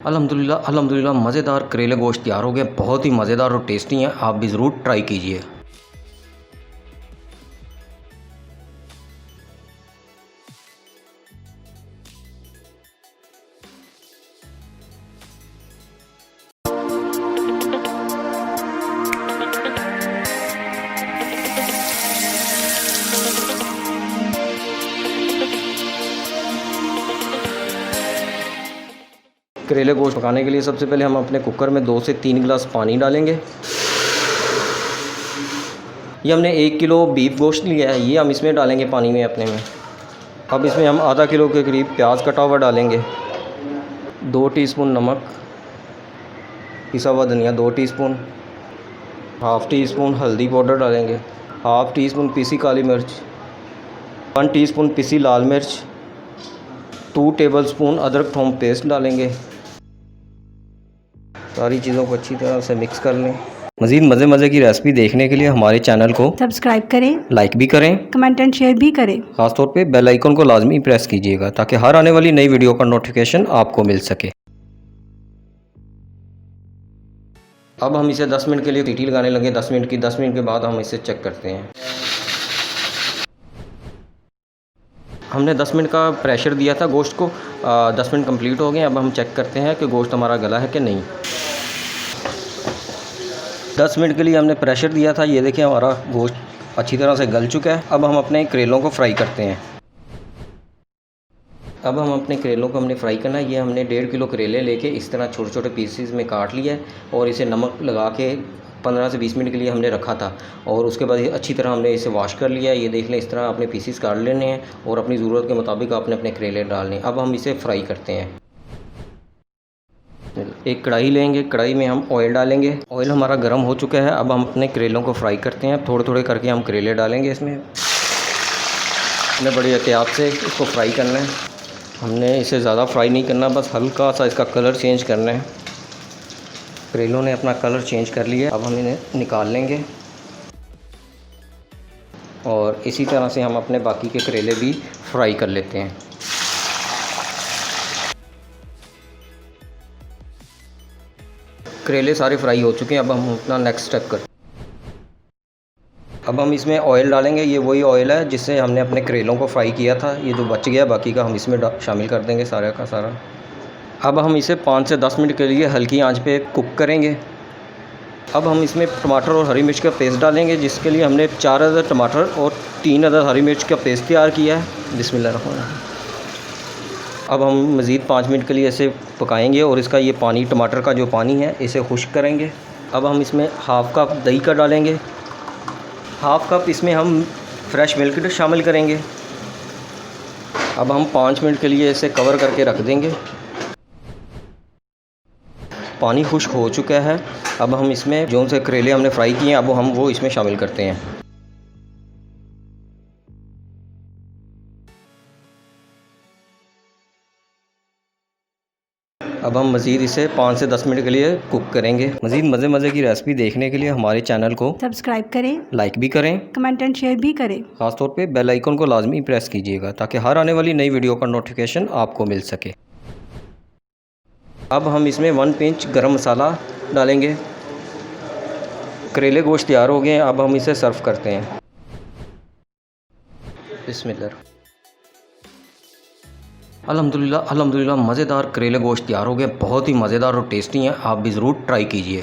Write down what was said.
अल्हम्दुलिल्लाह मज़ेदार करेले गोश्त तैयार हो गए। बहुत ही मज़ेदार और टेस्टी हैं, आप भी ज़रूर ट्राई कीजिए। करेले गोश्त पकाने के लिए सबसे पहले हम अपने कुकर में 2 से 3 गिलास पानी डालेंगे। ये हमने 1 किलो बीफ गोश्त लिया है, ये हम इसमें डालेंगे पानी में अपने में। अब इसमें हम आधा किलो के करीब प्याज कटा हुआ डालेंगे, 2 टीस्पून नमक, पिसा हुआ धनिया 2 टीस्पून, हाफ़ टी स्पून हल्दी पाउडर डालेंगे, हाफ़ टी स्पून पीसी काली मिर्च, 1 टीस्पून पिसी लाल मिर्च, 2 टेबलस्पून अदरक थूम पेस्ट डालेंगे। सारी चीज़ों को अच्छी तरह से मिक्स कर लें। मज़ीद मज़े की रेसिपी देखने के लिए हमारे चैनल को सब्सक्राइब करें, लाइक भी करें, कमेंट एंड शेयर भी करें। ख़ासतौर पे बेल आइकन को लाजमी प्रेस कीजिएगा ताकि हर आने वाली नई वीडियो का नोटिफिकेशन आपको मिल सके। अब हम इसे 10 मिनट के लिए सीटी लगाने लगे। 10 मिनट के बाद हम इसे चेक करते हैं। हमने 10 मिनट का प्रेशर दिया था गोश्त को। 10 मिनट कंप्लीट हो गए। अब हम चेक करते हैं कि गोश्त हमारा गला है कि नहीं। 10 मिनट के लिए हमने प्रेशर दिया था। ये देखिए हमारा गोश्त अच्छी तरह से गल चुका है। अब हम अपने करेलों को फ्राई करते हैं। अब हम अपने करेलों को हमने फ्राई करना है। ये हमने 1.5 किलो करेले लेके इस तरह छोटे छोटे पीसेस में काट लिया है और इसे नमक लगा के 15 से 20 मिनट के लिए हमने रखा था। और उसके बाद अच्छी तरह हमने इसे वॉश कर लिया है। ये देख लें, इस तरह अपने पीसेस काट लेने हैं और अपनी ज़रूरत के मुताबिक आपने अपने करेले डालने हैं। अब हम इसे फ्राई करते हैं। एक कढ़ाई लेंगे, कढ़ाई में हम ऑयल डालेंगे। ऑयल हमारा गर्म हो चुका है। अब हम अपने करेलों को फ्राई करते हैं। थोड़े थोड़े करके हम करेले डालेंगे इसमें। हमने बड़ी एहतियात से इसको फ्राई करना है। हमने इसे ज़्यादा फ्राई नहीं करना, बस हल्का सा इसका कलर चेंज करना है। करेलों ने अपना कलर चेंज कर लिया। अब हम इन्हें निकाल लेंगे और इसी तरह से हम अपने बाकी के करेले भी फ्राई कर लेते हैं। करेले सारे फ्राई हो चुके हैं। अब हम अपना नेक्स्ट स्टेप करते हैं। अब हम इसमें ऑयल डालेंगे। ये वही ऑयल है जिससे हमने अपने करेलों को फ्राई किया था। ये जो बच गया बाकी का हम इसमें शामिल कर देंगे सारा का सारा। अब हम इसे 5 से 10 मिनट के लिए हल्की आंच पे कुक करेंगे। अब हम इसमें टमाटर और हरी मिर्च का पेस्ट डालेंगे, जिसके लिए हमने 4 अदद टमाटर और 3 अदद हरी मिर्च का पेस्ट तैयार किया है। बिस्मिल्लाह। अब हम मज़ीद 5 मिनट के लिए इसे पकाएंगे और इसका ये पानी, टमाटर का जो पानी है, इसे खुश्क करेंगे। अब हम इसमें हाफ़ कप दही का डालेंगे। हाफ़ कप इसमें हम फ्रेश मिल्क शामिल करेंगे। अब हम 5 मिनट के लिए इसे कवर करके रख देंगे। पानी खुश्क हो चुका है। अब हम इसमें जो से करेले हमने फ्राई किए हैं, अब हम वो इसमें शामिल करते हैं। अब हम मज़ीद इसे 5 से 10 मिनट के लिए कुक करेंगे। मज़ीद मज़े की रेसिपी देखने के लिए हमारे चैनल को सब्सक्राइब करें, लाइक भी करें, कमेंट एंड शेयर भी करें। ख़ासतौर पे बेल आइकन को लाजमी प्रेस कीजिएगा ताकि हर आने वाली नई वीडियो का नोटिफिकेशन आपको मिल सके। अब हम इसमें 1 पिंच गरम मसाला डालेंगे। करेले गोश्त तैयार हो गए हैं। अब हम इसे सर्व करते हैं। बिस्मिल्लाह। अल्हम्दुलिल्लाह मज़ेदार करेले गोश्त तैयार हो गए। बहुत ही मज़ेदार और टेस्टी हैं, आप भी ज़रूर ट्राई कीजिए।